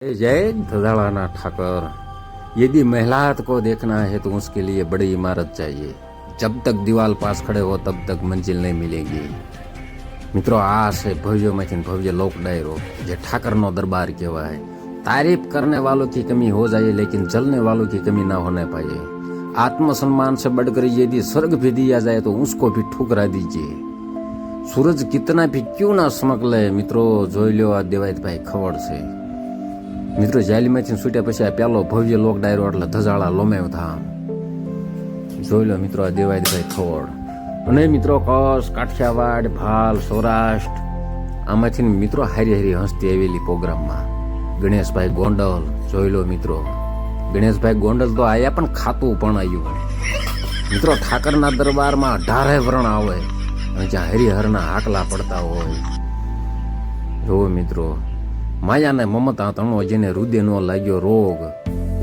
जय धड़ाना ठाकर। यदि महिलात को देखना है तो उसके लिए बड़ी इमारत चाहिए। जब तक दीवार पास खड़े हो तब तक मंजिल नहीं मिलेगी। મિત્રો આ છે ભવ્યમાંથી ભવ્ય લોક ડાયરો જે ઠાકરનો દરબાર કહેવાય। तारीफ करने वालों की कमी हो जाए लेकिन जलने वालों की कमी ना होने पाए। आत्मसम्मान से बढ़कर यदि स्वर्ग भी दिया जाए तो उसको भी ठुकरा दीजिए। सूरज कितना भी क्यों ना चमक ले મિત્રો જોઈ લો આ દેવાયતભાઈ ખવડ છે। મિત્રો જેલમાંથી છૂટ્યા પછી આ પેલો ભવ્ય લોક ડાયરો એટલે ધજાળા લોમેવ ધામ જોઈ લો મિત્રો આ દેવાયતભાઈ ખવડ। અને મિત્રો કચ્છ કાઠિયાવાડ ભાલ સૌરાષ્ટ્ર આમાંથી મિત્રો હારી હારી હસતી આવેલી પ્રોગ્રામમાં ગણેશભાઈ ગોંડલ જોઈ લો મિત્રો। ગણેશભાઈ ગોંડલ તો આયા પણ ખાતું પણ આવ્યું મિત્રો। ઠાકરના દરબારમાં 18 વર્ણ આવે અને જ્યાં હરિહરના હાકલા પડતા હોય જો મિત્રો। માયાને મમતા તણો જેને હૃદય નો લાગ્યો રોગ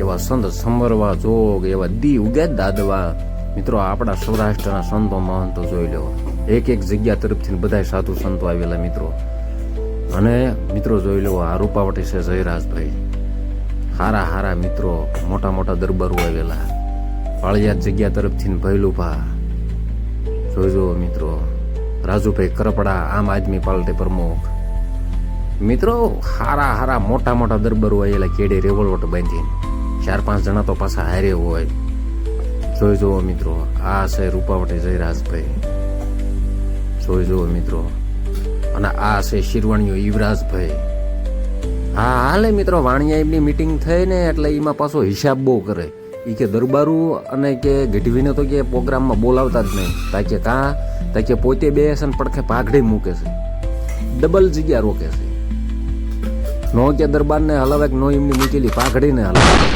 એવા સંત સમરવા જોગ એવા દી ઉગે દાદવા મિત્રો આપણા સૌરાષ્ટ્રના સંતો મહંતો જોઈ લો। એક એક જગ્યા તરફથી બધા સાધુ સંતો આવેલા મિત્રો। અને મિત્રો જોઈ લો આ રૂપાવટી છે જયરાજભાઈ હારા હારા મિત્રો મોટા મોટા દરબારો આવેલા। પાળિયાદ જગ્યા તરફથી ભૈલુભા જોઈજો મિત્રો। રાજુભાઈ કરપડા આમ આદમી પાર્ટી પ્રમુખ મિત્રો હારા હારા મોટા મોટા દરબારો આવેલા કેડે રેવોલ્વર બાંધીને 4-5 જણા તો પાછા હારે હોય જોઈ જુઓ મિત્રો। આ છે રૂપાવટી જયરાજભાઈ જોઈ જુઓ મિત્રો। અને આ છે શિરવાણીઓ યુવરાજભાઈ। હા હાલે મિત્રો વાણિયા એમની મીટિંગ થઈ ને એટલે એમાં પાછો હિસાબ બહુ કરે એ કે દરબારું અને કે ગઢવીને તો કે પ્રોગ્રામમાં બોલાવતા જ નહીં તાકે તાકે પોતે બેસે ને પડખે પાઘડી મૂકે છે ડબલ જગ્યા રોકે છે। નો કે દરબારને હલાવે નો એમની મૂકેલી પાઘડીને હલાવે।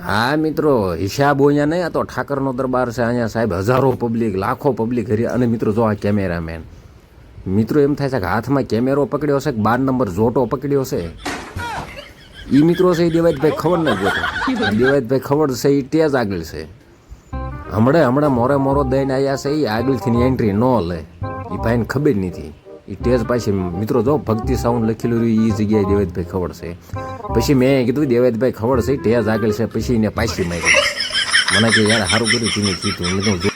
હા મિત્રો હિસાબ અહીંયા નહીં આ તો ઠાકરનો દરબાર છે। અહીંયા સાહેબ હજારો પબ્લિક લાખો પબ્લિક અને મિત્રો જો આ કેમેરામેન મિત્રો એમ થાય છે કે હાથમાં કેમેરો પકડ્યો છે કે 12 નંબર જોટો પકડ્યો છે એ મિત્રો છે એ દેવાયતભાઈ ખવડ ના જોતો। દેવાયતભાઈ ખવડ છે એ તેજ આગળ છે। હમણાં મોરે દઈને આવ્યા છે એ આગળથી એન્ટ્રી ન લે એ ભાઈને ખબર નથી એ તેજ પાછી મિત્રો જો ભક્તિ સાઉન્ડ લખેલું રહ્યું એ જગ્યાએ દેવાયતભાઈ ખવડ છે। પછી મેં કીધું દેવાયતભાઈ ખવડ છે તેજ આગળ છે પછી એને પાછી મારી મને કે યાર સારું કર્યું તમે કીધું મેં તો